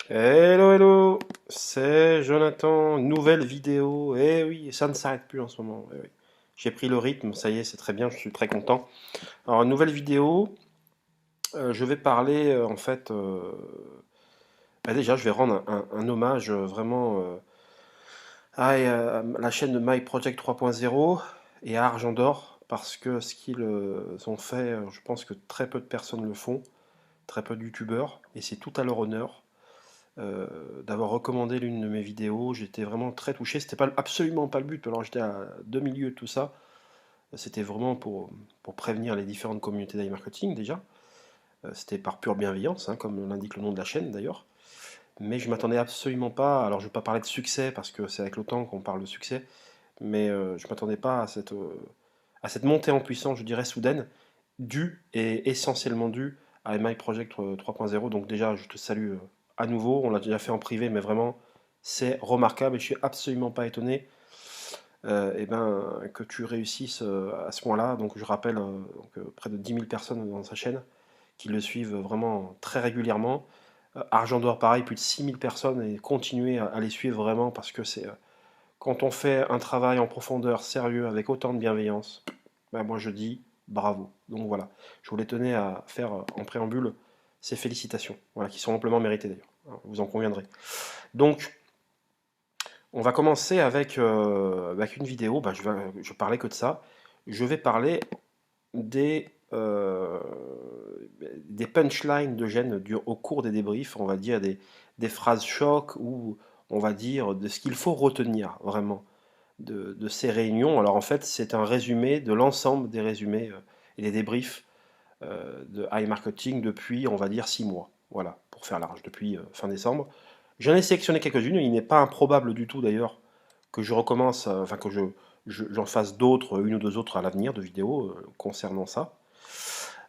Hello, hello, c'est Jonathan, nouvelle vidéo. Eh oui, ça ne s'arrête plus en ce moment. Eh oui. J'ai pris le rythme, ça y est, c'est très bien, je suis très content. Alors, nouvelle vidéo, je vais parler déjà, je vais rendre un hommage vraiment à la chaîne de My Project 3.0 et à Argent d'Or, parce que ce qu'ils ont fait, je pense que très peu de personnes le font, très peu de youtubeurs, et c'est tout à leur honneur. D'avoir recommandé l'une de mes vidéos. J'étais vraiment très touché. C'était pas, absolument pas le but. Alors j'étais à deux milieux de tout ça. C'était vraiment pour prévenir les différentes communautés d'iMarketing déjà. C'était par pure bienveillance, hein, comme l'indique le nom de la chaîne d'ailleurs. Mais je m'attendais absolument pas. Alors je ne vais pas parler de succès parce que c'est avec le temps qu'on parle de succès. Mais je m'attendais pas à cette montée en puissance, je dirais soudaine, due et essentiellement due à My Project 3.0. Donc déjà, je te salue à nouveau. On l'a déjà fait en privé, mais vraiment, c'est remarquable et je suis absolument pas étonné que tu réussisses à ce point-là. Donc je rappelle près de 10 000 personnes dans sa chaîne qui le suivent vraiment très régulièrement. Argent d'Or, pareil, plus de 6 000 personnes et continuez à les suivre vraiment parce que c'est quand on fait un travail en profondeur, sérieux, avec autant de bienveillance, ben moi je dis bravo. Donc voilà, je voulais tenir à faire en préambule ces félicitations, voilà, qui sont amplement méritées d'ailleurs, hein, vous en conviendrez. Donc, on va commencer avec une vidéo, je parlais que de ça. Je vais parler des, euh, des punchlines de gêne au cours des débriefs, on va dire des phrases choc ou on va dire de ce qu'il faut retenir vraiment de ces réunions. Alors en fait, c'est un résumé de l'ensemble des résumés et des débriefs de iMarketing depuis, on va dire, 6 mois. Voilà, pour faire large, depuis fin décembre. J'en ai sélectionné quelques-unes. Il n'est pas improbable du tout d'ailleurs que je recommence, j'en fasse d'autres, une ou deux autres à l'avenir de vidéos concernant ça.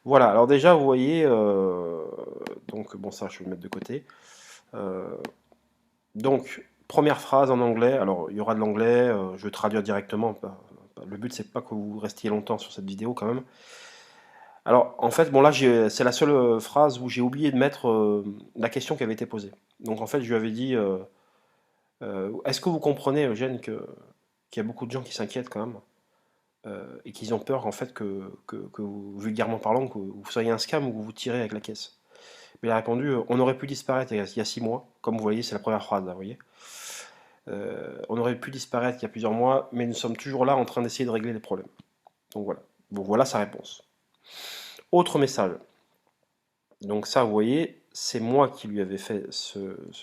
Voilà, alors déjà, vous voyez, donc bon, ça, je vais le mettre de côté. Euh, donc, première phrase en anglais. Alors, il y aura de l'anglais, je vais traduire directement. Le but, c'est pas que vous restiez longtemps sur cette vidéo quand même. Alors, en fait, bon là, c'est la seule phrase où j'ai oublié de mettre la question qui avait été posée. Donc, en fait, je lui avais dit, est-ce que vous comprenez, Eugène, qu'il y a beaucoup de gens qui s'inquiètent quand même et qu'ils ont peur, en fait, que vous, vulgairement parlant, que vous soyez un scam ou que vous vous tirez avec la caisse. Mais il a répondu, on aurait pu disparaître il y a 6 mois. Comme vous voyez, c'est la première phrase, là, vous voyez. On aurait pu disparaître il y a plusieurs mois, mais nous sommes toujours là en train d'essayer de régler les problèmes. Donc voilà. Bon, voilà sa réponse. Autre message. Donc ça, vous voyez, c'est moi qui lui avais fait ce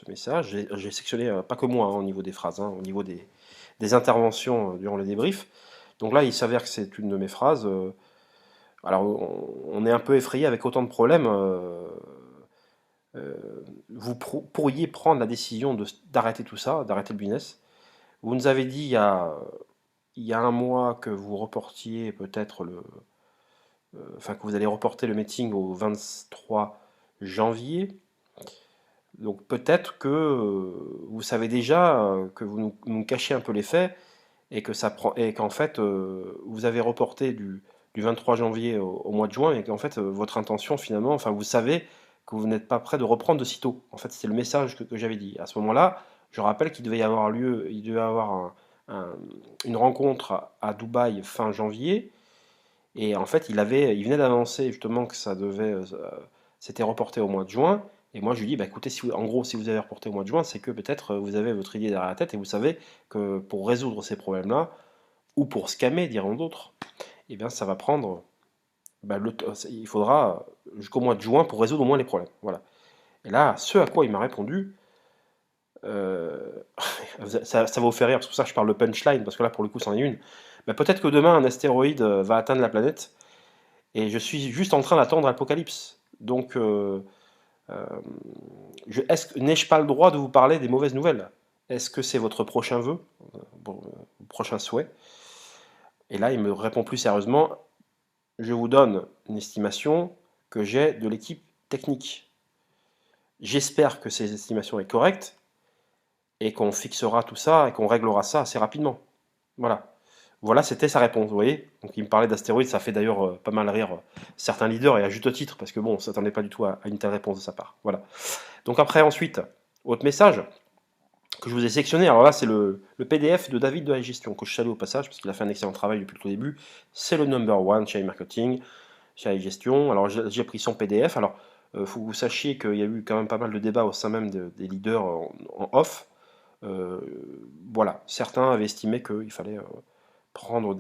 message. J'ai sectionné, pas que moi, hein, au niveau des phrases, hein, au niveau des interventions durant le débrief. Donc là, il s'avère que c'est une de mes phrases. Alors, on est un peu effrayé avec autant de problèmes. Euh, vous pourriez prendre la décision d'arrêter tout ça, d'arrêter le business. Vous nous avez dit il y a un mois que vous reportiez peut-être enfin que vous allez reporter le meeting au 23 janvier. Donc peut-être que vous savez déjà que vous nous cachez un peu les faits et que ça prend et qu'en fait vous avez reporté du 23 janvier au mois de juin et qu'en fait votre intention finalement, enfin vous savez que vous n'êtes pas prêt de reprendre de sitôt. En fait, c'est le message que j'avais dit. À ce moment-là, je rappelle qu'il devait y avoir lieu, il devait y avoir un- une rencontre à Dubaï fin janvier et en fait il venait d'annoncer justement que ça devait c'était reporté au mois de juin. Et moi, je lui dis, bah, écoutez, en gros, si vous avez reporté au mois de juin, c'est que peut-être vous avez votre idée derrière la tête et vous savez que pour résoudre ces problèmes-là, ou pour scammer, diront d'autres, eh bien, ça va prendre, bah, il faudra jusqu'au mois de juin pour résoudre au moins les problèmes. Voilà. Et là, ce à quoi il m'a répondu, euh, ça va vous faire rire, parce que ça, je parle de punchline, parce que là, pour le coup, c'en est une. Bah, peut-être que demain, un astéroïde va atteindre la planète, et je suis juste en train d'attendre l'apocalypse. Donc, euh, n'ai-je pas le droit de vous parler des mauvaises nouvelles? Est-ce que c'est votre prochain vœu, prochain souhait? Et là, il me répond plus sérieusement, je vous donne une estimation que j'ai de l'équipe technique. J'espère que ces estimations est correcte et qu'on fixera tout ça et qu'on réglera ça assez rapidement. Voilà. Voilà, c'était sa réponse, vous voyez. Donc il me parlait d'astéroïdes, ça fait d'ailleurs pas mal rire certains leaders et à juste titre parce que bon, on s'attendait pas du tout à une telle réponse de sa part. Voilà. Donc après, ensuite, Autre message que je vous ai sélectionné, alors là c'est le PDF de David de la gestion, que je salue au passage, parce qu'il a fait un excellent travail depuis le tout début. C'est le number one chez iMarketing, chez iGestion. Alors j'ai pris son PDF. Alors il faut que vous sachiez qu'il y a eu quand même pas mal de débats au sein même des leaders en off. Euh, voilà, certains avaient estimé qu'il fallait prendre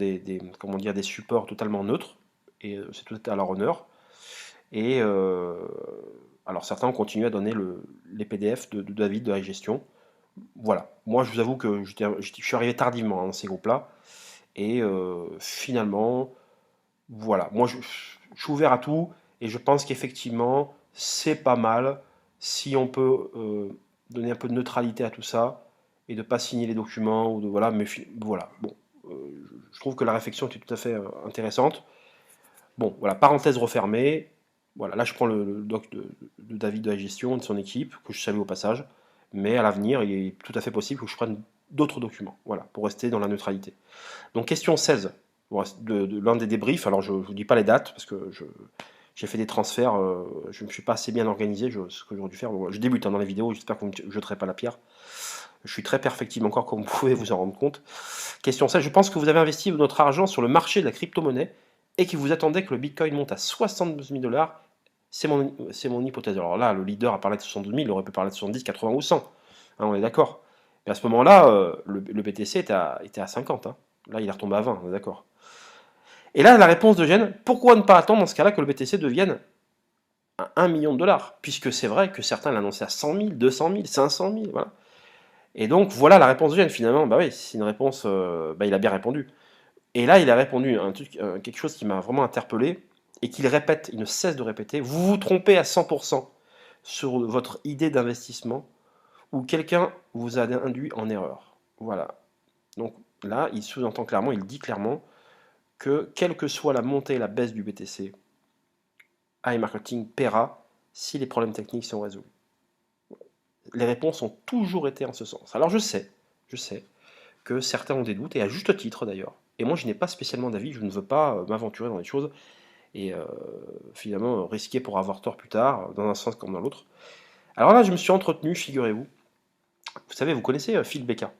comment dire, des supports totalement neutres, et c'est tout à leur honneur. Et alors certains ont continué à donner les PDF de David de la gestion. Voilà, moi je vous avoue que je suis arrivé tardivement dans ces groupes-là, et finalement, voilà, moi je suis ouvert à tout, et je pense qu'effectivement c'est pas mal si on peut donner un peu de neutralité à tout ça, et de pas signer les documents, ou de voilà, mais voilà, bon, je trouve que la réflexion était tout à fait intéressante. Bon, voilà, parenthèse refermée. Voilà, là je prends le doc de David de la gestion, de son équipe, que je salue au passage. Mais à l'avenir, il est tout à fait possible que je prenne d'autres documents, voilà, pour rester dans la neutralité. Donc question 16, de l'un des débriefs. Alors je ne vous dis pas les dates, parce que j'ai fait des transferts, je ne me suis pas assez bien organisé, ce que j'aurais dû faire. Bon, je débute dans les vidéos, j'espère que vous ne me jeterez pas la pierre. Je suis très perfectible encore, comme vous pouvez vous en rendre compte. Question 16, je pense que vous avez investi votre argent sur le marché de la crypto-monnaie et que vous attendez que le Bitcoin monte à 72 000 dollars. C'est mon hypothèse. Alors là, le leader a parlé de 72 000, il aurait pu parler de 70, 80 ou 100. Hein, on est d'accord. Mais à ce moment-là, le BTC était à 50. Hein. Là, il est retombé à 20, on est d'accord. Et là, la réponse de Gênes, pourquoi ne pas attendre dans ce cas-là que le BTC devienne à 1 million de dollars? Puisque c'est vrai que certains l'annonçaient à 100 000, 200 000, 500 000, voilà. Et donc, voilà la réponse de Gênes, finalement. Bah oui, c'est une réponse, il a bien répondu. Et là, il a répondu à quelque chose qui m'a vraiment interpellé, et qu'il répète, il ne cesse de répéter. Vous vous trompez à 100% sur votre idée d'investissement, ou quelqu'un vous a induit en erreur. Voilà. Donc là, il sous-entend clairement, il dit clairement que quelle que soit la montée et la baisse du BTC, iMarketing paiera si les problèmes techniques sont résolus. Les réponses ont toujours été en ce sens. Alors je sais que certains ont des doutes, et à juste titre d'ailleurs. Et moi, je n'ai pas spécialement d'avis, je ne veux pas m'aventurer dans les choses, et finalement risquer pour avoir tort plus tard, dans un sens comme dans l'autre. Alors là, je me suis entretenu, figurez-vous. Vous savez, vous connaissez Phil Becca,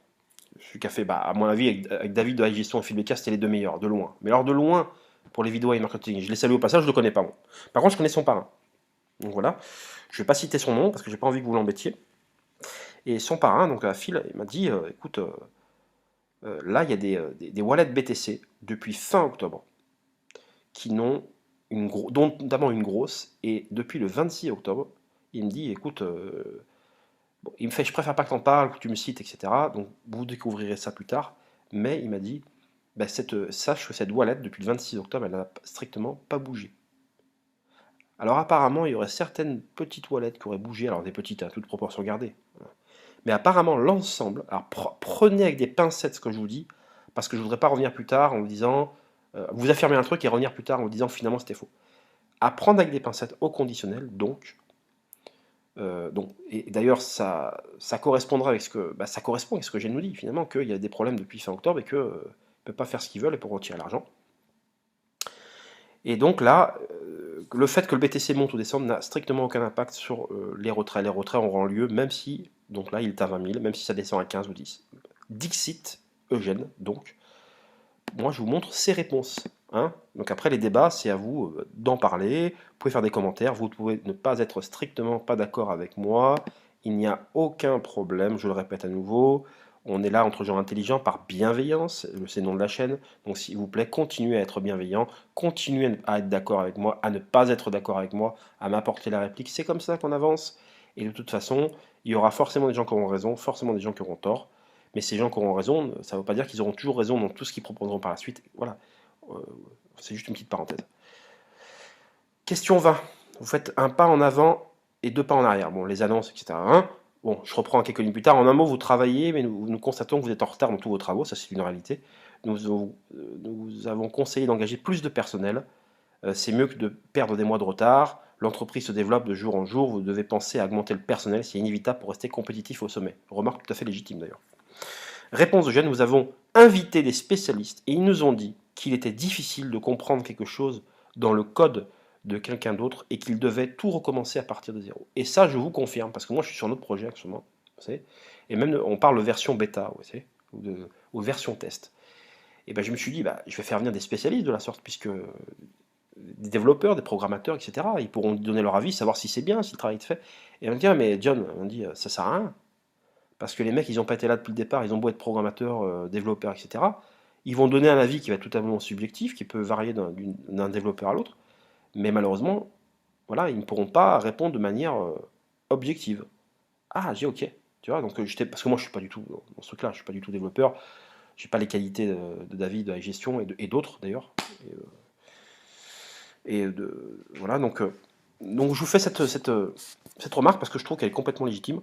celui qui a fait, à mon avis, avec David de la gestion et Phil Becca, c'était les deux meilleurs, de loin. Mais alors de loin, pour les vidéos et marketing, je les salue au passage, je ne le connais pas, moi. Par contre, je connais son parrain. Donc voilà, je ne vais pas citer son nom, parce que j'ai pas envie que vous l'embêtiez. Et son parrain, donc Phil, il m'a dit, écoute, là, il y a des wallets BTC depuis fin octobre qui n'ont dont notamment une grosse, et depuis le 26 octobre, il me dit, écoute, bon, il me fait, je préfère pas que t'en parles, que tu me cites, etc. Donc vous découvrirez ça plus tard. Mais il m'a dit, sache que cette wallet, depuis le 26 octobre, elle n'a strictement pas bougé. Alors apparemment, il y aurait certaines petites wallets qui auraient bougé, alors des petites à toute proportion gardée. Mais apparemment, l'ensemble, alors prenez avec des pincettes ce que je vous dis, parce que je ne voudrais pas revenir plus tard en vous disant, vous affirmer un truc et revenir plus tard en vous disant finalement c'était faux. À prendre avec des pincettes au conditionnel, donc. Et d'ailleurs, ça correspondra avec ça correspond avec ce que j'ai nous dit finalement, qu'il y a des problèmes depuis fin octobre et qu'ils ne peuvent pas faire ce qu'ils veulent et pour retirer l'argent. Et donc là, le fait que le BTC monte ou descende n'a strictement aucun impact sur les retraits. Les retraits auront lieu même si, donc là il est à 20 000, même si ça descend à 15 ou 10. Dixit Eugène, donc, moi je vous montre ces réponses. Hein. Donc après les débats, c'est à vous d'en parler, vous pouvez faire des commentaires, vous pouvez ne pas être strictement pas d'accord avec moi, il n'y a aucun problème, je le répète à nouveau, on est là entre gens intelligents par bienveillance, c'est le nom de la chaîne, donc s'il vous plaît, continuez à être bienveillant, continuez à être d'accord avec moi, à ne pas être d'accord avec moi, à m'apporter la réplique, c'est comme ça qu'on avance, et de toute façon, il y aura forcément des gens qui auront raison, forcément des gens qui auront tort, mais ces gens qui auront raison, ça ne veut pas dire qu'ils auront toujours raison dans tout ce qu'ils proposeront par la suite. Voilà, c'est juste une petite parenthèse. Question 20. Vous faites un pas en avant et deux pas en arrière. Bon, les annonces, etc. Hein. Bon, je reprends quelques lignes plus tard. En un mot, vous travaillez, mais nous constatons que vous êtes en retard dans tous vos travaux. Ça, c'est une réalité. Nous avons conseillé d'engager plus de personnel. C'est mieux que de perdre des mois de retard. L'entreprise se développe de jour en jour. Vous devez penser à augmenter le personnel. C'est inévitable pour rester compétitif au sommet. Remarque tout à fait légitime d'ailleurs. Réponse de Jeanne, nous avons invité des spécialistes et ils nous ont dit qu'il était difficile de comprendre quelque chose dans le code de quelqu'un d'autre et qu'il devait tout recommencer à partir de zéro. Et ça, je vous confirme, parce que moi je suis sur un autre projet actuellement. vous savez. Et même, on parle de version bêta, vous savez, ou version test. Et ben, je me suis dit, bah, je vais faire venir des spécialistes de la sorte, puisque des développeurs, des programmateurs, etc., ils pourront donner leur avis, savoir si c'est bien, si le travail est fait. Et on me dit, ah, mais John, on dit, ça sert à rien. Parce que les mecs, ils n'ont pas été là depuis le départ, ils ont beau être programmateurs, développeurs, etc. Ils vont donner un avis qui va être totalement subjectif, qui peut varier d'un développeur à l'autre. Mais malheureusement, voilà, ils ne pourront pas répondre de manière objective. Ah, j'ai ok. Tu vois, donc parce que moi, je suis pas du tout dans ce truc-là, je suis pas du tout développeur. J'ai pas les qualités de David de la gestion et d'autres d'ailleurs. Voilà, donc je vous fais cette remarque parce que je trouve qu'elle est complètement légitime.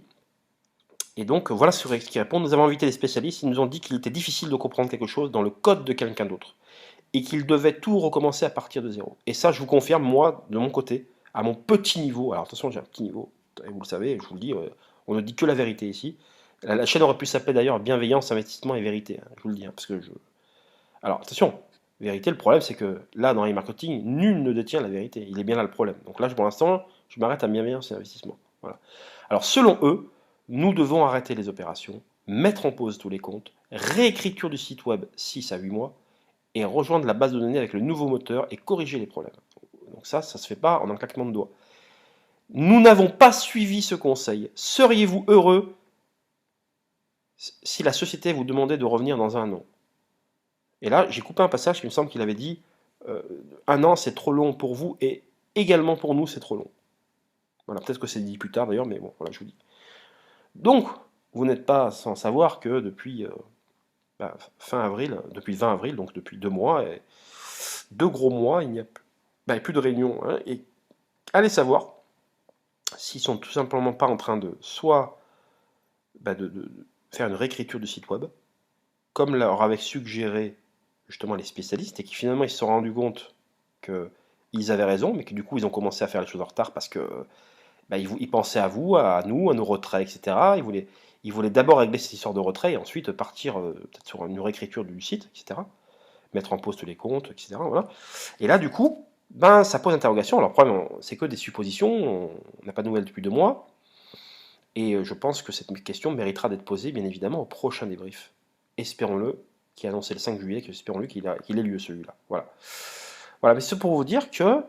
Et donc voilà ce qui répond. Nous avons invité les spécialistes, ils nous ont dit qu'il était difficile de comprendre quelque chose dans le code de quelqu'un d'autre et qu'il devait tout recommencer à partir de zéro. Et ça, je vous confirme, moi, de mon côté, à mon petit niveau, alors attention, j'ai un petit niveau, et vous le savez, je vous le dis, on ne dit que la vérité ici. La chaîne aurait pu s'appeler d'ailleurs Bienveillance, Investissement et Vérité, hein, je vous le dis, hein, parce que je... Alors attention, vérité, le problème c'est que là, dans e-marketing, nul ne détient la vérité, il est bien là le problème. Donc là, pour l'instant, je m'arrête à Bienveillance et Investissement. Voilà. Alors selon eux, nous devons arrêter les opérations, mettre en pause tous les comptes, réécriture du site web 6 à 8 mois, et rejoindre la base de données avec le nouveau moteur et corriger les problèmes. Donc ça se fait pas en un claquement de doigts. Nous n'avons pas suivi ce conseil. Seriez-vous heureux si la société vous demandait de revenir dans un an? Et là, j'ai coupé un passage qui me semble qu'il avait dit un an c'est trop long pour vous et également pour nous c'est trop long. Voilà, peut-être que c'est dit plus tard d'ailleurs, mais bon, voilà, je vous dis. Donc, vous n'êtes pas sans savoir que depuis fin avril, depuis le 20 avril, donc depuis 2 mois, et 2 gros mois, il n'y a plus de réunion. Hein, et allez savoir s'ils sont tout simplement pas en train de soit de faire une réécriture du site web, comme leur avaient suggéré justement les spécialistes, et qui finalement ils se sont rendus compte qu'ils avaient raison, mais que du coup ils ont commencé à faire les choses en retard parce que ils pensaient à vous, à nous, à nos retraits, etc. Ils voulaient d'abord régler cette histoire de retrait et ensuite partir peut-être sur une réécriture du site, etc. Mettre en pause tous les comptes, etc. Voilà. Et là, du coup, ça pose interrogation. Alors, le problème, c'est que des suppositions. On n'a pas de nouvelles depuis 2 mois. Et je pense que cette question méritera d'être posée, bien évidemment, au prochain débrief. Espérons-le, qui est annoncé le 5 juillet, espérons-le qu'il ait lieu celui-là. Voilà. Voilà, mais c'est pour vous dire que,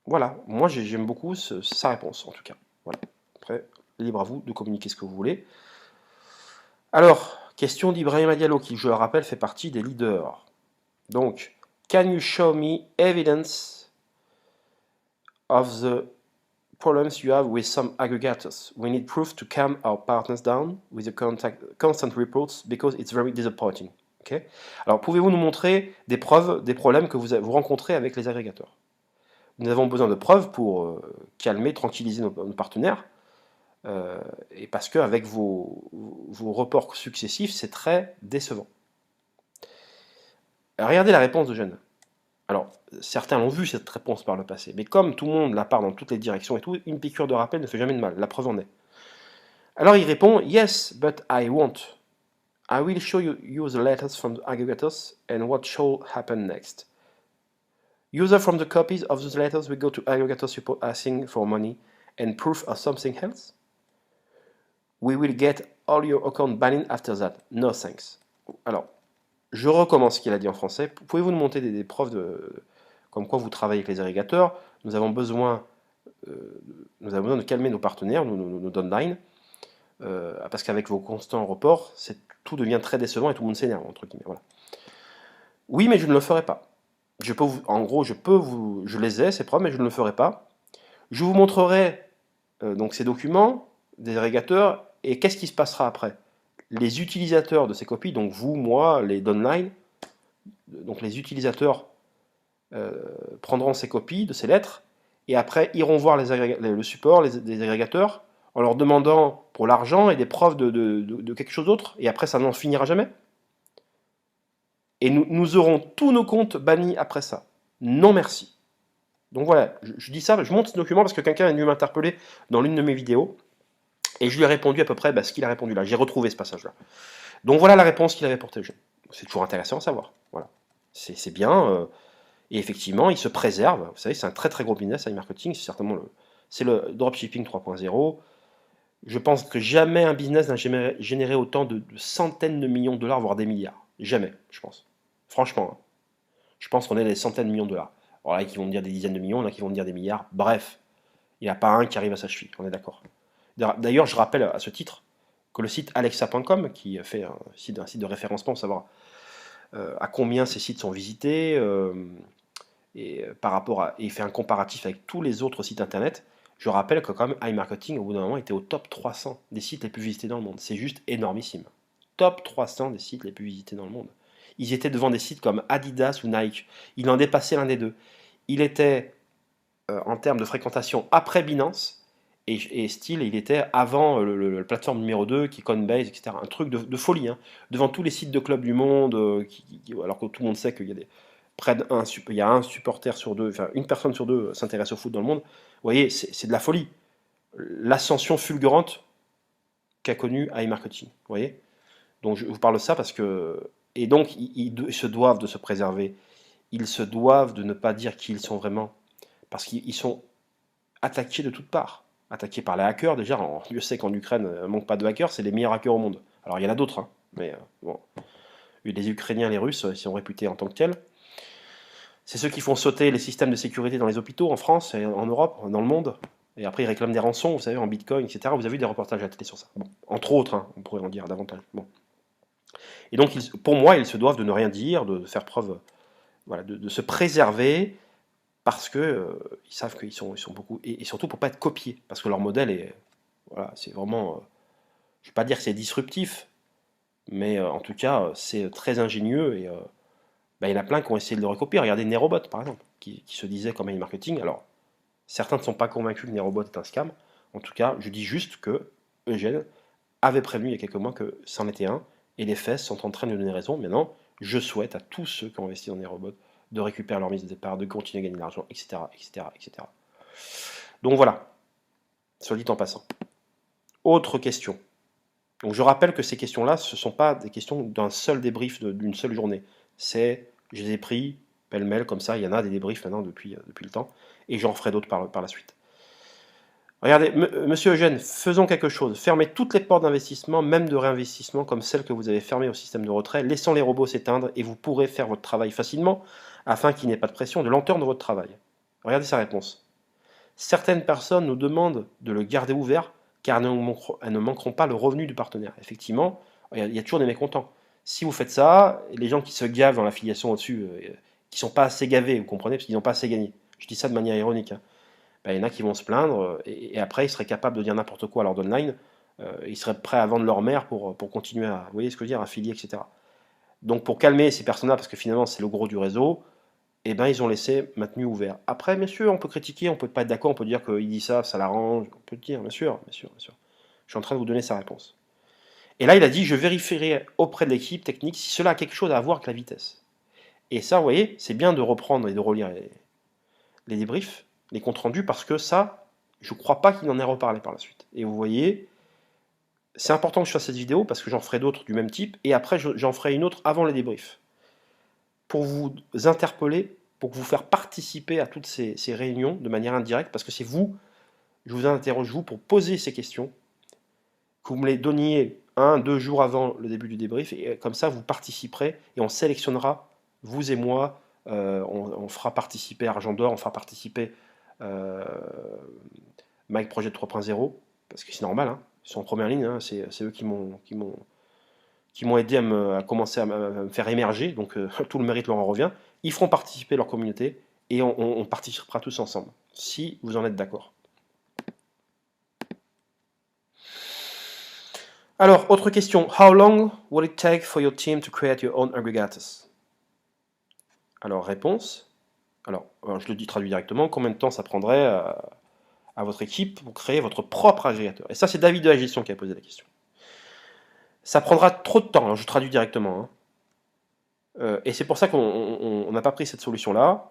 voilà, moi j'aime beaucoup sa réponse, en tout cas. Voilà. Après, libre à vous de communiquer ce que vous voulez. Alors, question d'Ibrahim Diallo, qui, je le rappelle, fait partie des leaders. Donc, can you show me evidence of the problems you have with some aggregators? We need proof to calm our partners down with the constant reports because it's very disappointing. Okay? Alors, pouvez-vous nous montrer des preuves des problèmes que vous rencontrez avec les agrégateurs? Nous avons besoin de preuves pour calmer, tranquilliser nos partenaires, et parce qu'avec vos reports successifs, c'est très décevant. Regardez la réponse de Jeanne. Alors, certains l'ont vu cette réponse par le passé, mais comme tout le monde la part dans toutes les directions et tout, une piqûre de rappel ne fait jamais de mal, la preuve en est. Alors il répond, yes, but I won't. I will show you the letters from the aggregators and what shall happen next. User from the copies of those letters will go to aggregator support asking for money and proof of something else. We will get all your account banned after that. No thanks. Alors, je recommence ce qu'il a dit en français. Pouvez-vous nous montrer des preuves comme quoi vous travaillez avec les agrégateurs? Nous avons besoin de calmer nos partenaires, nos downlines, parce qu'avec vos constants reports, tout devient très décevant et tout le monde s'énerve, entre guillemets. Voilà. Oui, mais je ne le ferai pas. Je les ai, ces preuves, mais je ne le ferai pas. Je vous montrerai donc ces documents des agrégateurs, et qu'est-ce qui se passera après? Les utilisateurs de ces copies, donc vous, moi, les downlines, donc les utilisateurs prendront ces copies de ces lettres, et après iront voir le support des agrégateurs, en leur demandant pour l'argent et des preuves de quelque chose d'autre, et après ça n'en finira jamais. Et nous aurons tous nos comptes bannis après ça. Non merci. Donc voilà, je dis ça, je montre ce document parce que quelqu'un est venu m'interpeller dans l'une de mes vidéos, et je lui ai répondu à peu près ce qu'il a répondu là. J'ai retrouvé ce passage-là. Donc voilà la réponse qu'il avait pour TG. C'est toujours intéressant à savoir. Voilà. C'est bien. Et effectivement, il se préserve. Vous savez, c'est un très très gros business, e-marketing. C'est certainement le dropshipping 3.0. Je pense que jamais un business n'a jamais généré autant de centaines de millions de dollars, voire des milliards. Jamais, je pense. Franchement, hein. Je pense qu'on est des centaines de millions de dollars. Alors là, qui vont me dire des dizaines de millions, là qui vont me dire des milliards. Bref, il n'y a pas un qui arrive à sa cheville, on est d'accord. D'ailleurs, je rappelle à ce titre que le site alexa.com, qui fait un site de référencement pour savoir à combien ces sites sont visités, et par rapport à, et fait un comparatif avec tous les autres sites internet, je rappelle que quand même iMarketing, au bout d'un moment, était au top 300 des sites les plus visités dans le monde. C'est juste énormissime. Top 300 des sites les plus visités dans le monde. Ils étaient devant des sites comme Adidas ou Nike. Il en dépassait l'un des deux. Il était, en termes de fréquentation, après Binance, et style, il était avant le plateforme numéro 2, qui est Coinbase, etc. Un truc de folie, hein. Devant tous les sites de clubs du monde, alors que tout le monde sait qu'il y a il y a un supporter sur deux, enfin une personne sur deux s'intéresse au foot dans le monde. Vous voyez, c'est de la folie. L'ascension fulgurante qu'a connue iMarketing. Vous voyez. Donc je vous parle de ça parce que... Et donc ils se doivent de se préserver. Ils se doivent de ne pas dire qui ils sont vraiment. Parce qu'ils sont attaqués de toutes parts. Attaqués par les hackers, déjà. Dieu sait qu'en Ukraine, il ne manque pas de hackers, c'est les meilleurs hackers au monde. Alors il y en a d'autres, hein, mais bon. Les Ukrainiens, les Russes, ils sont réputés en tant que tels. C'est ceux qui font sauter les systèmes de sécurité dans les hôpitaux en France et en Europe, dans le monde. Et après, ils réclament des rançons, vous savez, en bitcoin, etc. Vous avez vu des reportages à la télé sur ça. Bon. Entre autres, hein, on pourrait en dire davantage. Bon. Et donc, pour moi, ils se doivent de ne rien dire, de faire preuve, voilà, de se préserver, parce que ils savent qu'ils sont beaucoup, et surtout pour pas être copiés, parce que leur modèle est, voilà, c'est vraiment, je vais pas dire que c'est disruptif, mais en tout cas, c'est très ingénieux et bah, il y en a plein qui ont essayé de le recopier. Regardez Nerobot, par exemple, qui se disait comme marketing. Alors, certains ne sont pas convaincus que Nerobot est un scam. En tout cas, je dis juste que Eugène avait prévenu il y a quelques mois que c'en était un, et les faits sont en train de lui donner raison. Maintenant, je souhaite à tous ceux qui ont investi dans Nerobot de récupérer leur mise de départ, de continuer à gagner de l'argent, etc., etc., etc. Donc voilà, soit dit en passant. Autre question. Donc je rappelle que ces questions-là, ce ne sont pas des questions d'un seul débrief d'une seule journée. Je les ai pris pêle-mêle comme ça, il y en a des débriefs maintenant depuis le temps, et j'en ferai d'autres par la suite. Regardez, monsieur Eugène, faisons quelque chose. Fermez toutes les portes d'investissement, même de réinvestissement, comme celles que vous avez fermées au système de retrait. Laissons les robots s'éteindre et vous pourrez faire votre travail facilement, afin qu'il n'y ait pas de pression, de lenteur dans votre travail. Regardez sa réponse. Certaines personnes nous demandent de le garder ouvert, car elles ne manqueront pas le revenu du partenaire. Effectivement, il y a toujours des mécontents. Si vous faites ça, les gens qui se gavent dans l'affiliation au-dessus, qui sont pas assez gavés, vous comprenez, parce qu'ils n'ont pas assez gagné. Je dis ça de manière ironique, hein. Ben, il y en a qui vont se plaindre, et après ils seraient capables de dire n'importe quoi à leur downline, ils seraient prêts à vendre leur mère pour continuer à, vous voyez ce que je veux dire, affilier, etc. Donc pour calmer ces personnes-là, parce que finalement c'est le gros du réseau, eh ben, ils ont laissé maintenu ouvert. Après, bien sûr, on peut critiquer, on peut pas être d'accord, on peut dire qu'il dit ça, ça l'arrange, on peut le dire, bien sûr, bien sûr, bien sûr. Je suis en train de vous donner sa réponse. Et là, il a dit, je vérifierai auprès de l'équipe technique si cela a quelque chose à voir avec la vitesse. Et ça, vous voyez, c'est bien de reprendre et de relire les débriefs, les comptes rendus, parce que ça, je ne crois pas qu'il en ait reparlé par la suite. Et vous voyez, c'est important que je fasse cette vidéo, parce que j'en ferai d'autres du même type, et après, j'en ferai une autre avant les débriefs, pour vous interpeller, pour vous faire participer à toutes ces réunions de manière indirecte, parce que c'est vous, je vous interroge vous pour poser ces questions, que vous me les donniez 1-2 jours avant le début du débrief, et comme ça vous participerez, et on sélectionnera, vous et moi, on fera participer Argent d'Or, on fera participer Mike Project 3.0, parce que c'est normal, hein, ils sont en première ligne, hein, c'est eux qui m'ont aidé à commencer à me faire émerger, donc tout le mérite leur en revient. Ils feront participer leur communauté et on participera tous ensemble, si vous en êtes d'accord. Alors, autre question. How long will it take for your team to create your own aggregators? Alors, réponse. Alors, je le dis traduit directement. Combien de temps ça prendrait à votre équipe pour créer votre propre agrégateur? Et ça, c'est David de la gestion qui a posé la question. Ça prendra trop de temps. Alors, je traduis directement, hein. Et c'est pour ça qu'on n'a pas pris cette solution-là.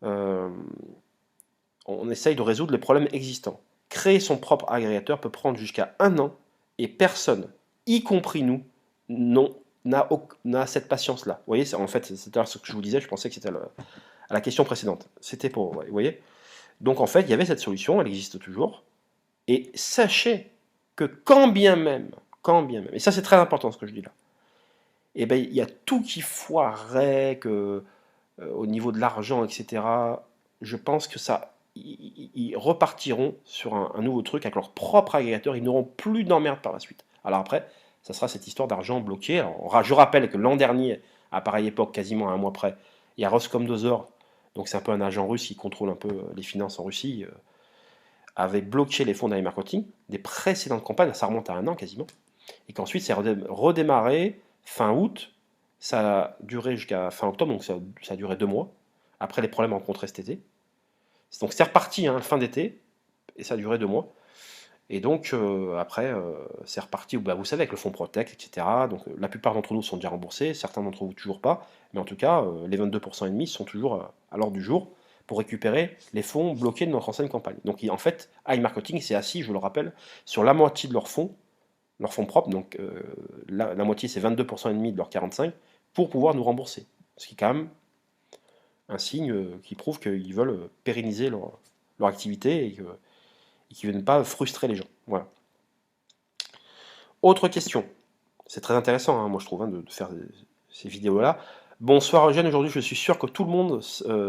On essaye de résoudre les problèmes existants. Créer son propre agrégateur peut prendre jusqu'à 1 an, et personne, y compris nous, n'a cette patience-là. Vous voyez, en fait, c'était ce que je vous disais, je pensais que c'était à la question précédente. C'était pour, vous voyez. Donc en fait, il y avait cette solution, elle existe toujours. Et sachez que quand bien même, et ça c'est très important ce que je dis là, et ben il y a tout qui foirerait, que au niveau de l'argent, etc. Je pense que ça, ils repartiront sur un nouveau truc avec leur propre agrégateur. Ils n'auront plus d'emmerde par la suite. Alors après, ça sera cette histoire d'argent bloqué. Alors, je rappelle que l'an dernier, à pareille époque, quasiment à un mois près, il y a Roskomnadzor, donc c'est un peu un agent russe qui contrôle un peu les finances en Russie, avait bloqué les fonds d'Ali Marketing des précédentes campagnes, ça remonte à un an quasiment, et qu'ensuite c'est redémarré fin août, ça a duré jusqu'à fin octobre, donc ça a duré 2 mois, après les problèmes rencontrés cet été. Donc c'est reparti, hein, fin d'été, et ça a duré 2 mois. Et donc après, c'est reparti, bah, vous savez, avec le fonds Protect, etc. Donc la plupart d'entre nous sont déjà remboursés, certains d'entre vous toujours pas, mais en tout cas, les 22% et demi sont toujours à l'ordre du jour pour récupérer les fonds bloqués de notre ancienne campagne. Donc en fait, iMarketing s'est assis, je vous le rappelle, sur la moitié de leurs fonds propres, donc la moitié c'est 22% et demi de leurs 45, pour pouvoir nous rembourser. Ce qui est quand même un signe qui prouve qu'ils veulent pérenniser leur activité et qui ne viennent pas frustrer les gens. Voilà. Autre question. C'est très intéressant, hein, moi je trouve, hein, de faire ces vidéos-là. Bonsoir Eugène, aujourd'hui je suis sûr que tout le monde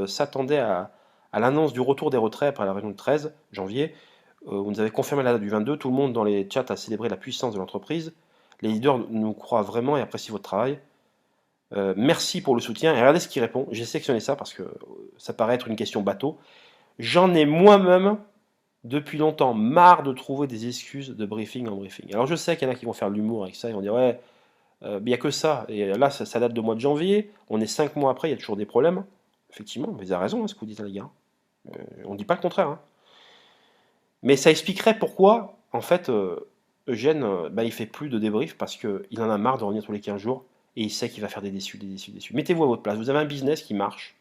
s'attendait à l'annonce du retour des retraits après la réunion du 13 janvier. Vous nous avez confirmé la date du 22, tout le monde dans les chats a célébré la puissance de l'entreprise. Les leaders nous croient vraiment et apprécient votre travail. Merci pour le soutien. Et regardez ce qu'il répond. J'ai sélectionné ça parce que ça paraît être une question bateau. J'en ai moi-même depuis longtemps marre de trouver des excuses de briefing en briefing. Alors je sais qu'il y en a qui vont faire de l'humour avec ça, ils vont dire ouais, il n'y a que ça. Et là, ça date de mois de janvier, on est 5 mois après, il y a toujours des problèmes. Effectivement, vous avez raison, hein, ce que vous dites, les gars. On ne dit pas le contraire. Hein. Mais ça expliquerait pourquoi, en fait, Eugène, bah, il fait plus de débrief parce qu'il en a marre de revenir tous les 15 jours et il sait qu'il va faire des déçus, des déçus, des déçus. Mettez-vous à votre place. Vous avez un business qui marche,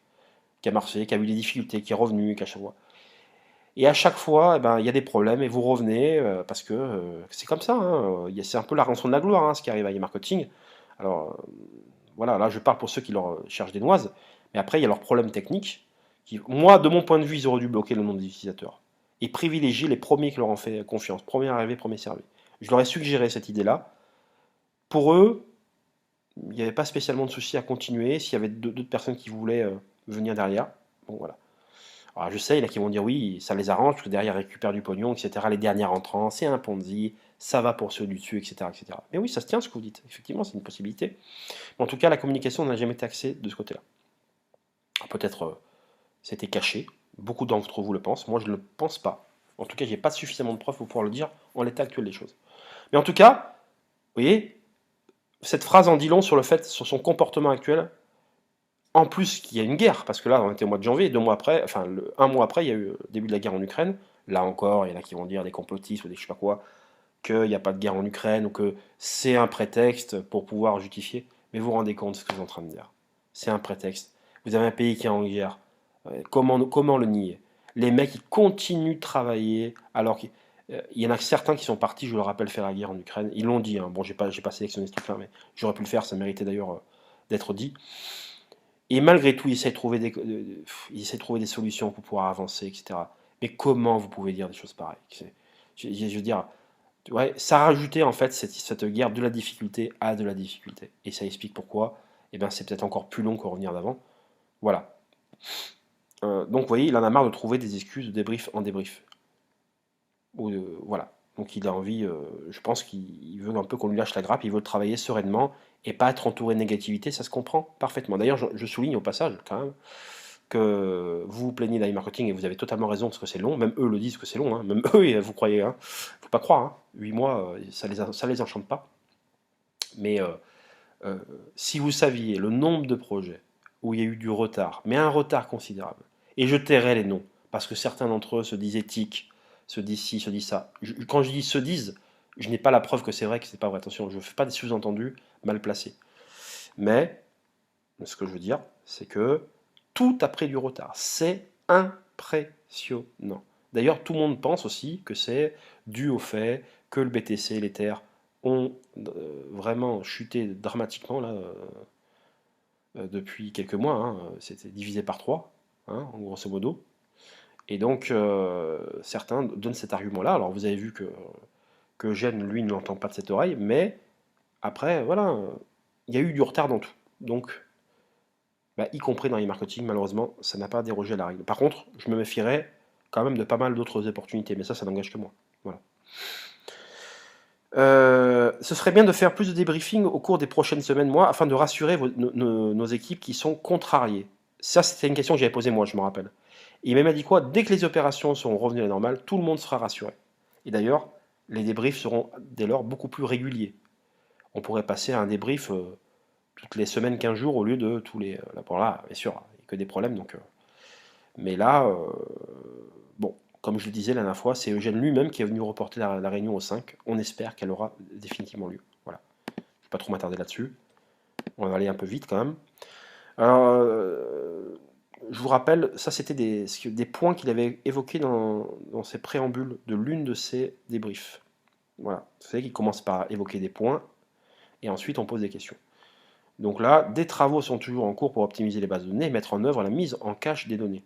qui a marché, qui a eu des difficultés, qui est revenu, qui a chaque fois. Et à chaque fois, eh ben, il y a des problèmes et vous revenez parce que c'est comme ça. Hein, c'est un peu la rançon de la gloire, hein, ce qui arrive à e-marketing. Alors voilà, là je parle pour ceux qui leur cherchent des noises, mais après il y a leurs problèmes techniques. Moi, de mon point de vue, ils auraient dû bloquer le nom des utilisateurs et privilégier les premiers qui leur ont fait confiance. Premier arrivé, premier servi. Je leur ai suggéré cette idée-là. Pour eux, il n'y avait pas spécialement de souci à continuer s'il y avait d'autres personnes qui voulaient venir derrière. Bon voilà. Alors je sais, il y en a qui vont dire oui, ça les arrange, parce que derrière ils récupèrent du pognon, etc. Les derniers entrants, c'est un Ponzi, ça va pour ceux du dessus, etc., etc. Mais oui, ça se tient ce que vous dites. Effectivement, c'est une possibilité. Mais en tout cas, la communication n'a jamais été axée de ce côté-là. Peut-être c'était caché. Beaucoup d'entre vous le pensent. Moi, je ne le pense pas. En tout cas, j'ai pas suffisamment de preuves pour pouvoir le dire en l'état actuel des choses. Mais en tout cas, vous voyez, cette phrase en dit long sur le fait, sur son comportement actuel. En plus qu'il y a une guerre, parce que là, on était au mois de janvier, et 2 mois après, enfin, un mois après, il y a eu le début de la guerre en Ukraine. Là encore, il y en a qui vont dire, des complotistes ou des je sais pas quoi, qu'il n'y a pas de guerre en Ukraine, ou que c'est un prétexte pour pouvoir justifier. Mais vous vous rendez compte de ce que je suis en train de dire. C'est un prétexte. Vous avez un pays qui est en guerre. Comment le nier? Les mecs, ils continuent de travailler, alors qu'il y en a certains qui sont partis, je le rappelle, faire la guerre en Ukraine. Ils l'ont dit, hein. Bon, j'ai pas sélectionné ce truc-là, mais j'aurais pu le faire, ça méritait d'ailleurs d'être dit. Et malgré tout, il essaie de trouver des solutions pour pouvoir avancer, etc. Mais comment vous pouvez dire des choses pareilles? Je veux dire, ouais, ça a rajouté en fait cette guerre de la difficulté à de la difficulté. Et ça explique pourquoi, eh ben, c'est peut-être encore plus long qu'en revenir d'avant. Voilà. Donc vous voyez, il en a marre de trouver des excuses de débrief en débrief. Voilà. Donc il a envie, je pense qu'il veut un peu qu'on lui lâche la grappe, il veut travailler sereinement et pas être entouré de négativité, ça se comprend parfaitement. D'ailleurs, je souligne au passage quand même que vous vous plaignez d'e-marketing et vous avez totalement raison parce que c'est long, même eux le disent que c'est long, hein. Même eux, vous croyez, hein. Faut pas croire, hein. 8 mois, ça les enchante pas. Mais si vous saviez le nombre de projets où il y a eu du retard, mais un retard considérable, et je tairai les noms, parce que certains d'entre eux se disent éthiques, se disent ci, se disent ça. Quand je dis se disent, je n'ai pas la preuve que c'est vrai, que c'est pas vrai. Attention, je ne fais pas des sous-entendus mal placés. Mais ce que je veux dire, c'est que tout a pris du retard. C'est impressionnant. D'ailleurs, tout le monde pense aussi que c'est dû au fait que le BTC, l'Ether, ont vraiment chuté dramatiquement là, depuis quelques mois. Hein. C'était divisé par 3, hein, en grosso modo. Et donc, certains donnent cet argument-là. Alors, vous avez vu que que Eugène, lui, ne l'entend pas de cette oreille, mais après, voilà, il y a eu du retard dans tout. Donc, bah, y compris dans les marketing, malheureusement, ça n'a pas dérogé à la règle. Par contre, je me méfierais quand même de pas mal d'autres opportunités, mais ça n'engage que moi. Voilà. Ce serait bien de faire plus de débriefing au cours des prochaines semaines, mois, afin de rassurer nos équipes qui sont contrariées. Ça, c'était une question que j'avais posée moi, je me rappelle. Et il m'a même dit quoi? Dès que les opérations seront revenues à la normale, tout le monde sera rassuré. Et d'ailleurs, les débriefs seront dès lors beaucoup plus réguliers. On pourrait passer à un débrief toutes les semaines, 15 jours, au lieu de tous les... là, bon, là, bien sûr, il n'y a que des problèmes, donc... mais là, bon, comme je le disais la dernière fois, c'est Eugène lui-même qui est venu reporter la réunion au 5. On espère qu'elle aura définitivement lieu. Voilà. Je ne vais pas trop m'attarder là-dessus. On va aller un peu vite quand même. Alors, je vous rappelle, ça c'était des points qu'il avait évoqués dans ses préambules de l'une de ses débriefs. Voilà. Vous savez qu'il commence par évoquer des points et ensuite on pose des questions. Donc là, des travaux sont toujours en cours pour optimiser les bases de données et mettre en œuvre la mise en cache des données.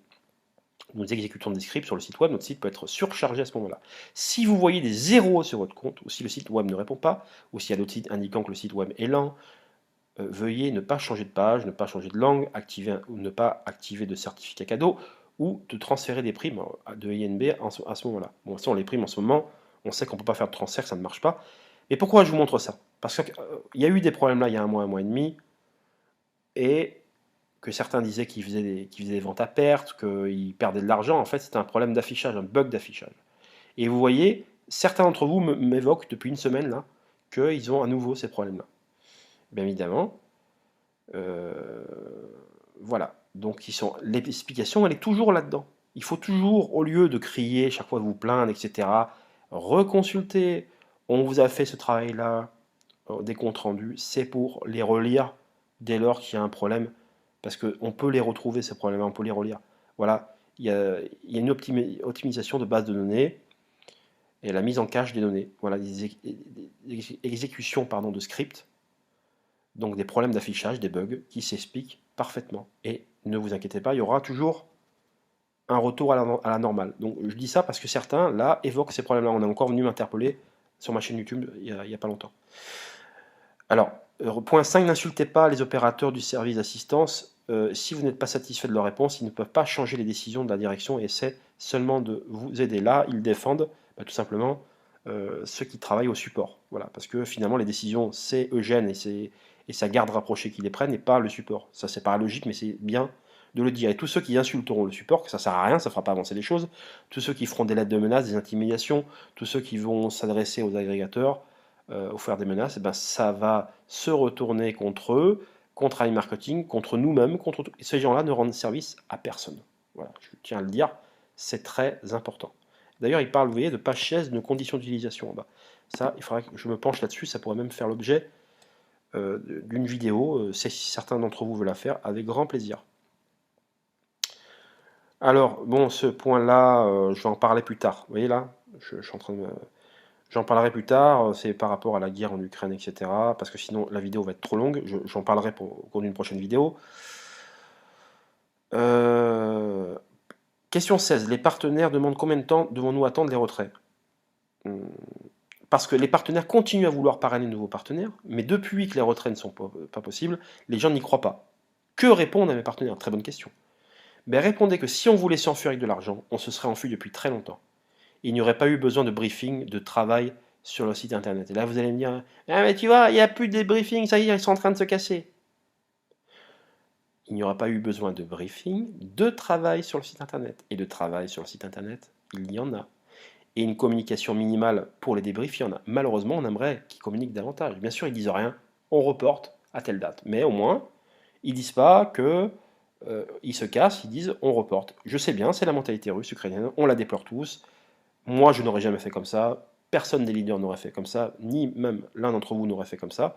Nous exécutons des scripts sur le site web, notre site peut être surchargé à ce moment-là. Si vous voyez des zéros sur votre compte, ou si le site web ne répond pas, ou s'il y a d'autres sites indiquant que le site web est lent, veuillez ne pas changer de page, ne pas changer de langue, activer ou ne pas activer de certificat cadeau, ou de transférer des primes de INB à ce moment-là. Bon, ça, on les primes en ce moment, on sait qu'on ne peut pas faire de transfert, ça ne marche pas. Et pourquoi je vous montre ça? Parce qu'il y a eu des problèmes là il y a un mois et demi, et que certains disaient qu'ils faisaient des ventes à perte, qu'ils perdaient de l'argent. En fait, c'était un problème d'affichage, un bug d'affichage. Et vous voyez, certains d'entre vous m'évoquent depuis une semaine là qu'ils ont à nouveau ces problèmes-là. Bien évidemment, voilà. Donc l'explication, elle est toujours là-dedans. Il faut toujours, au lieu de crier chaque fois de vous plaindre, etc., reconsulter. On vous a fait ce travail-là, des comptes rendus, c'est pour les relire dès lors qu'il y a un problème, parce qu'on peut les retrouver, ces problèmes, on peut les relire. Voilà, il y a une optimisation de base de données et la mise en cache des données. Voilà, des exécutions pardon, de scripts, donc des problèmes d'affichage, des bugs qui s'expliquent parfaitement. Et ne vous inquiétez pas, il y aura toujours un retour à la normale. Donc je dis ça parce que certains, là, évoquent ces problèmes-là. On est encore venu m'interpeller sur ma chaîne YouTube il n'y a pas longtemps. Alors, point 5, n'insultez pas les opérateurs du service d'assistance. Si vous n'êtes pas satisfait de leur réponse, ils ne peuvent pas changer les décisions de la direction et essaient seulement de vous aider. Là, ils défendent tout simplement ceux qui travaillent au support. Voilà, parce que finalement, les décisions, c'est Eugène et sa garde rapprochée qui les prennent et pas le support. Ça, c'est paradoxique, mais c'est bien de le dire. Et tous ceux qui insulteront le support, que ça sert à rien, ça ne fera pas avancer les choses, tous ceux qui feront des lettres de menaces, des intimidations, tous ceux qui vont s'adresser aux agrégateurs, offrir des menaces, et ben ça va se retourner contre eux, contre iMarketing, contre nous-mêmes, contre tout. Et ces gens-là ne rendent service à personne. Voilà, je tiens à le dire, c'est très important. D'ailleurs, il parle, vous voyez, de page 16, de conditions d'utilisation en bas. Ça, il faudrait que je me penche là-dessus, ça pourrait même faire l'objet d'une vidéo, si certains d'entre vous veulent la faire, avec grand plaisir. Alors, bon, ce point-là, je vais en parler plus tard. Vous voyez là, je suis en train de... J'en parlerai plus tard, c'est par rapport à la guerre en Ukraine, etc. Parce que sinon, la vidéo va être trop longue. J'en parlerai au cours d'une prochaine vidéo. Question 16. Les partenaires demandent combien de temps devons-nous attendre les retraits? Parce que les partenaires continuent à vouloir parrainer de nouveaux partenaires, mais depuis que les retraits ne sont pas possibles, les gens n'y croient pas. Que répondent à mes partenaires? Très bonne question. Ben, répondez que si on voulait s'enfuir avec de l'argent, on se serait enfui depuis très longtemps. Il n'y aurait pas eu besoin de briefing, de travail sur le site internet. Et là, vous allez me dire, ah mais tu vois, il n'y a plus de briefing, ça y est, ils sont en train de se casser. Il n'y aura pas eu besoin de briefing, de travail sur le site internet. Et de travail sur le site internet, il y en a. Et une communication minimale pour les débriefs, il y en a. Malheureusement, on aimerait qu'ils communiquent davantage. Bien sûr, ils disent rien, on reporte à telle date. Mais au moins, ils disent pas que ils se cassent, ils disent on reporte. Je sais bien, c'est la mentalité russe, ukrainienne, on la déplore tous. Moi, je n'aurais jamais fait comme ça. Personne des leaders n'aurait fait comme ça, ni même l'un d'entre vous n'aurait fait comme ça.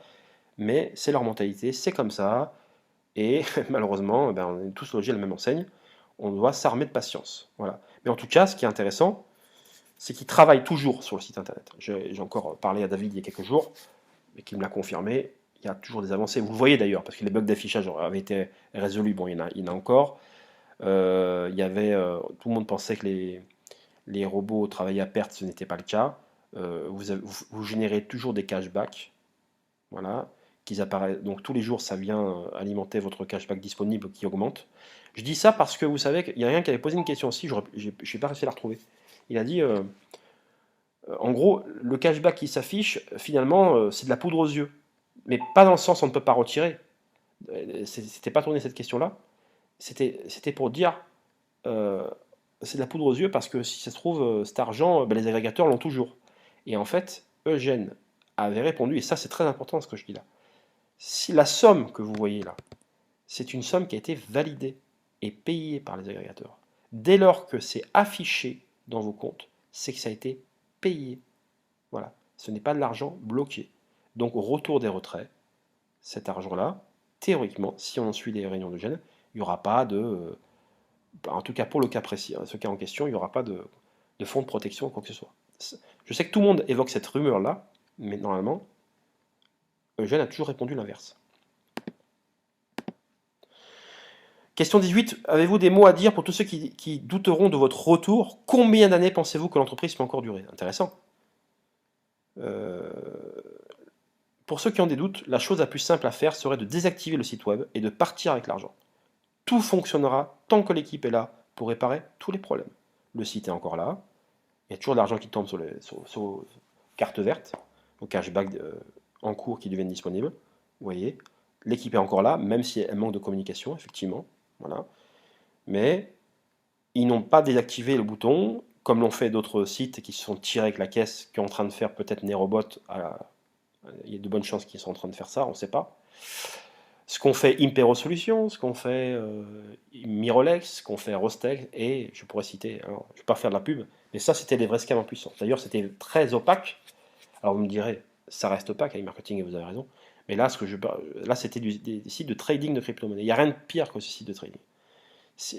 Mais c'est leur mentalité, c'est comme ça. Et malheureusement, ben, on est tous logés à la même enseigne. On doit s'armer de patience. Voilà. Mais en tout cas, ce qui est intéressant, c'est qu'ils travaillent toujours sur le site internet. J'ai encore parlé à David il y a quelques jours, mais qui me l'a confirmé. Il y a toujours des avancées. Vous le voyez d'ailleurs, parce que les bugs d'affichage avaient été résolus. Bon, il y en a encore. Tout le monde pensait que les robots travaillaient à perte, ce n'était pas le cas. vous générez toujours des cashbacks, voilà, qu'ils apparaissent. Donc tous les jours, ça vient alimenter votre cashback disponible qui augmente. Je dis ça parce que vous savez qu'il y a quelqu'un qui avait posé une question aussi, je n'ai pas réussi à la retrouver. Il a dit, en gros, le cashback qui s'affiche, finalement, c'est de la poudre aux yeux. Mais pas dans le sens on ne peut pas retirer. C'était pas tourné cette question-là. C'était pour dire, euh, c'est de la poudre aux yeux parce que si ça se trouve, cet argent, ben, les agrégateurs l'ont toujours. Et en fait, Eugène avait répondu, et ça c'est très important ce que je dis là, si la somme que vous voyez là, c'est une somme qui a été validée et payée par les agrégateurs, dès lors que c'est affiché dans vos comptes, c'est que ça a été payé. Voilà, ce n'est pas de l'argent bloqué. Donc au retour des retraits, cet argent-là, théoriquement, si on suit les réunions de Gênes, il n'y aura pas de, en tout cas pour le cas précis, hein, ce cas en question, il n'y aura pas de fonds de protection ou quoi que ce soit. Je sais que tout le monde évoque cette rumeur-là, mais normalement, Eugène a toujours répondu l'inverse. Question 18, avez-vous des mots à dire pour tous ceux qui douteront de votre retour? Combien d'années pensez-vous que l'entreprise peut encore durer? Intéressant. Euh, Pour ceux qui ont des doutes, la chose la plus simple à faire serait de désactiver le site web et de partir avec l'argent. Tout fonctionnera tant que l'équipe est là pour réparer tous les problèmes. Le site est encore là, il y a toujours de l'argent qui tombe sur vos cartes vertes, vos cashbacks en cours qui deviennent disponibles. Vous voyez, l'équipe est encore là, même si elle manque de communication, effectivement. Voilà. Mais ils n'ont pas désactivé le bouton, comme l'ont fait d'autres sites qui se sont tirés avec la caisse, qui sont en train de faire peut-être Nerobot. Il y a de bonnes chances qu'ils sont en train de faire ça, on ne sait pas. Ce qu'on fait Impero Solutions, ce qu'on fait Mirolex, ce qu'on fait Rostec, et je pourrais citer, alors, je ne vais pas faire de la pub, mais ça c'était des vrais scams en puissance. D'ailleurs c'était très opaque. Alors vous me direz, ça reste opaque avec marketing et vous avez raison. Mais là, là c'était des sites de trading de crypto-monnaie. Il n'y a rien de pire que ce site de trading.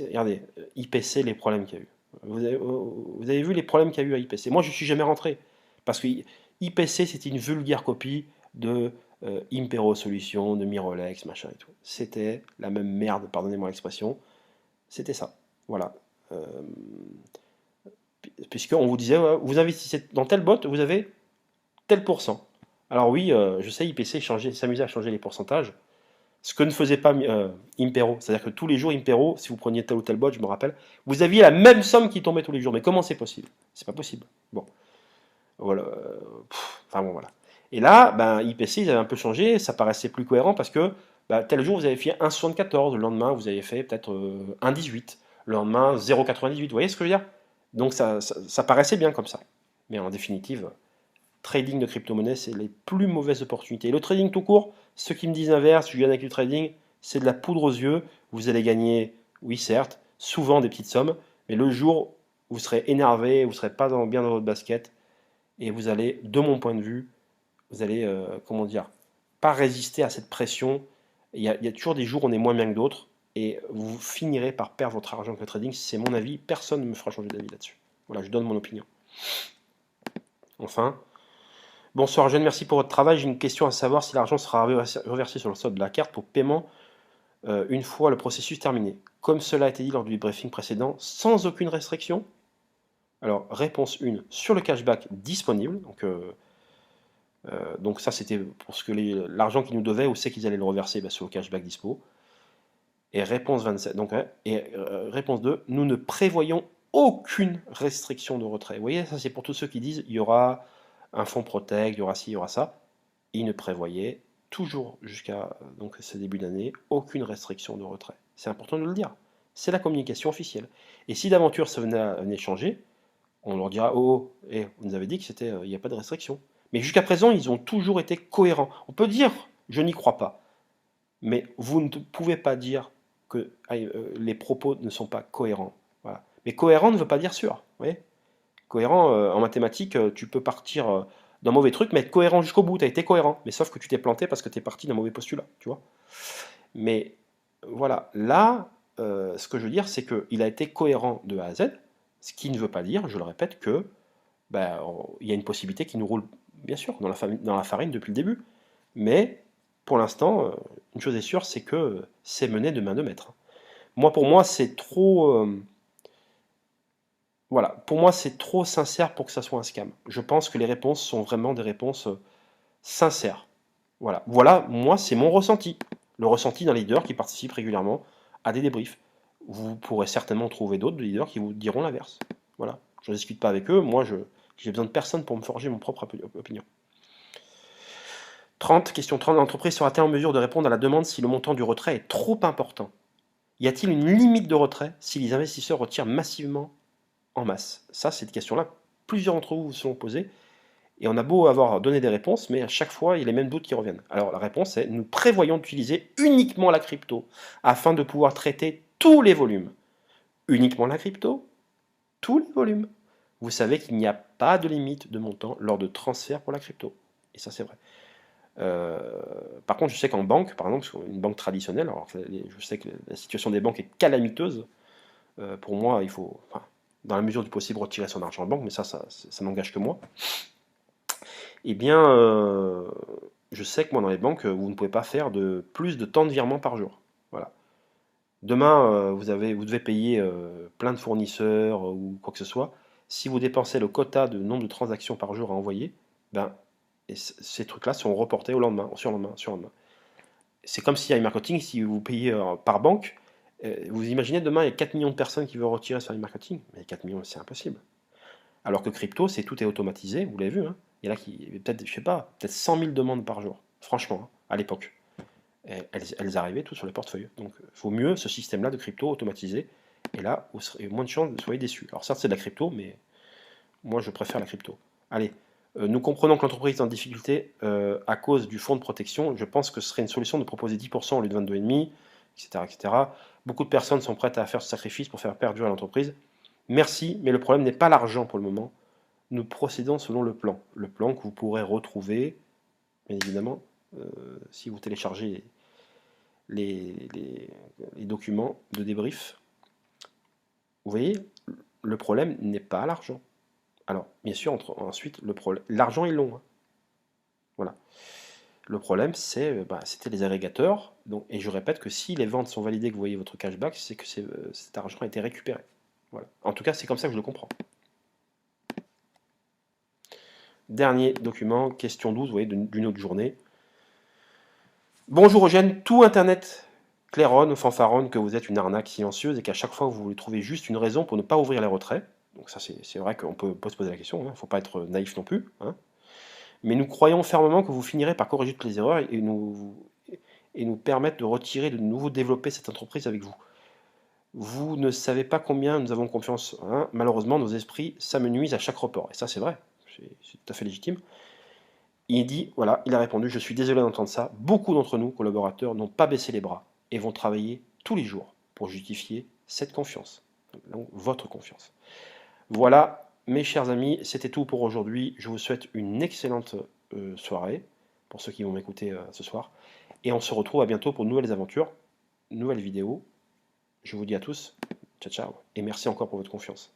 Regardez, IPC, les problèmes qu'il y a eu. Vous avez vu les problèmes qu'il y a eu à IPC. Moi je ne suis jamais rentré. Parce que IPC c'était une vulgaire copie de Impero Solutions, de Mirolex, machin et tout. C'était la même merde, pardonnez-moi l'expression. C'était ça. Voilà. Euh, Puisqu'on vous disait, ouais, vous investissez dans tel bot, vous avez tel pourcent. Alors oui, je sais, IPC s'amusait à changer les pourcentages. Ce que ne faisait pas Impero. C'est-à-dire que tous les jours, Impero, si vous preniez tel ou tel bot, je me rappelle, vous aviez la même somme qui tombait tous les jours. Mais comment c'est possible? C'est pas possible. Bon. Voilà. Enfin bon, voilà. Et là, ben, IPC, ils avaient un peu changé, ça paraissait plus cohérent parce que ben, tel jour, vous avez fait 1,74, le lendemain, vous avez fait peut-être 1,18, le lendemain, 0,98. Vous voyez ce que je veux dire? Donc ça paraissait bien comme ça. Mais en définitive, trading de crypto-monnaie, c'est les plus mauvaises opportunités. Et le trading tout court, ceux qui me disent l'inverse, je gagne avec le trading, c'est de la poudre aux yeux. Vous allez gagner, oui certes, souvent des petites sommes, mais le jour où vous serez énervé, vous ne serez pas bien dans votre basket, et vous allez, de mon point de vue, vous allez, comment dire, pas résister à cette pression. Il y a toujours des jours où on est moins bien que d'autres, et vous finirez par perdre votre argent avec le trading. C'est mon avis, personne ne me fera changer d'avis là-dessus. Voilà, je donne mon opinion. Enfin, bonsoir Jeanne, merci pour votre travail. J'ai une question à savoir si l'argent sera reversé sur le solde de la carte pour paiement une fois le processus terminé. Comme cela a été dit lors du briefing précédent, sans aucune restriction. Alors, réponse 1, sur le cashback disponible, donc ça c'était pour ce que l'argent qu'ils nous devaient, où c'est qu'ils allaient le reverser, sur le cashback dispo. Et réponse 27, donc, réponse 2, nous ne prévoyons aucune restriction de retrait. Vous voyez, ça c'est pour tous ceux qui disent il y aura un fonds Protect, il y aura ci, il y aura ça. Ils ne prévoyaient toujours jusqu'à donc ce début d'année aucune restriction de retrait. C'est important de le dire. C'est la communication officielle. Et si d'aventure ça venait changer, on leur dira oh, vous nous avez dit que c'était il n'y a pas de restriction. Mais jusqu'à présent, ils ont toujours été cohérents. On peut dire je n'y crois pas, mais vous ne pouvez pas dire que les propos ne sont pas cohérents. Voilà. Mais cohérent ne veut pas dire sûr. Vous voyez, cohérent en mathématiques, tu peux partir d'un mauvais truc, mais être cohérent jusqu'au bout. Tu as été cohérent, mais sauf que tu t'es planté parce que tu es parti d'un mauvais postulat, tu vois. Mais voilà, là, ce que je veux dire, c'est qu'il a été cohérent de A à Z, ce qui ne veut pas dire, je le répète, que il y a une possibilité qui nous roule, bien sûr, dans la farine depuis le début. Mais pour l'instant, une chose est sûre, c'est que c'est mené de main de maître. Moi, pour moi, c'est trop. Voilà, pour moi, c'est trop sincère pour que ça soit un scam. Je pense que les réponses sont vraiment des réponses sincères. Voilà, voilà, moi, c'est mon ressenti. Le ressenti d'un leader qui participe régulièrement à des débriefs. Vous pourrez certainement trouver d'autres leaders qui vous diront l'inverse. Voilà, je ne discute pas avec eux. Moi, j'ai besoin de personne pour me forger mon propre opinion. 30, question 30. L'entreprise sera-t-elle en mesure de répondre à la demande si le montant du retrait est trop important? Y a-t-il une limite de retrait si les investisseurs retirent massivement en masse? Ça, c'est une question-là. Plusieurs d'entre vous se sont posées. Et on a beau avoir donné des réponses, mais à chaque fois, il y a les mêmes doutes qui reviennent. Alors la réponse est, nous prévoyons d'utiliser uniquement la crypto afin de pouvoir traiter tous les volumes. Uniquement la crypto, tous les volumes. Vous savez qu'il n'y a pas de limite de montant lors de transfert pour la crypto. Et ça, c'est vrai. Par contre, je sais qu'en banque, par exemple, une banque traditionnelle, alors je sais que la situation des banques est calamiteuse. Pour moi, il faut, enfin, dans la mesure du possible, retirer son argent en banque, mais ça n'engage que moi. Eh bien, je sais que moi, dans les banques, vous ne pouvez pas faire plus de temps de virement par jour. Voilà. Demain, vous devez payer plein de fournisseurs ou quoi que ce soit. Si vous dépensez le quota de nombre de transactions par jour à envoyer, ben, ces trucs-là sont reportés au lendemain, au surlendemain, surlendemain. C'est comme s'il y a e-marketing, si vous payez par banque, vous imaginez demain, il y a 4 millions de personnes qui veulent retirer sur e-marketing. Mais 4 millions, c'est impossible. Alors que crypto, tout est automatisé, vous l'avez vu, hein. Il y en a qui, peut-être, je sais pas, peut-être 100 000 demandes par jour, franchement, hein, à l'époque. Elles arrivaient toutes sur les portefeuilles. Donc, il vaut mieux ce système-là de crypto automatisé. Et là, vous serez moins de chances de soyez déçus. Alors, certes, c'est de la crypto, mais moi, je préfère la crypto. Allez, nous comprenons que l'entreprise est en difficulté à cause du fonds de protection. Je pense que ce serait une solution de proposer 10% au lieu de 22,5%, etc., etc. Beaucoup de personnes sont prêtes à faire ce sacrifice pour faire perdurer l'entreprise. Merci, mais le problème n'est pas l'argent pour le moment. Nous procédons selon le plan que vous pourrez retrouver, bien évidemment, si vous téléchargez les documents de débrief. Vous voyez, le problème n'est pas l'argent. Alors, bien sûr, ensuite, l'argent est long. Hein. Voilà. Le problème, c'était les agrégateurs. Donc, et je répète que si les ventes sont validées, que vous voyez votre cashback, c'est que cet argent a été récupéré. Voilà. En tout cas, c'est comme ça que je le comprends. Dernier document, question 12, vous voyez, d'une autre journée. Bonjour Eugène, tout Internet claironne, fanfaronne que vous êtes une arnaque silencieuse et qu'à chaque fois vous voulez trouver juste une raison pour ne pas ouvrir les retraits. Donc ça c'est vrai qu'on peut se poser la question, il ne faut pas être naïf non plus. Hein. Mais nous croyons fermement que vous finirez par corriger toutes les erreurs et nous permettre de retirer, de nouveau développer cette entreprise avec vous. Vous ne savez pas combien nous avons confiance. Hein. Malheureusement, nos esprits s'amenuisent à chaque report. Et ça c'est vrai, c'est tout à fait légitime. Il dit, voilà, il a répondu, je suis désolé d'entendre ça. Beaucoup d'entre nous, collaborateurs, n'ont pas baissé les bras et vont travailler tous les jours pour justifier cette confiance. Donc, votre confiance. Voilà, mes chers amis, c'était tout pour aujourd'hui. Je vous souhaite une excellente soirée, pour ceux qui vont m'écouter ce soir. Et on se retrouve à bientôt pour de nouvelles aventures, nouvelles vidéos. Je vous dis à tous, ciao ciao, et merci encore pour votre confiance.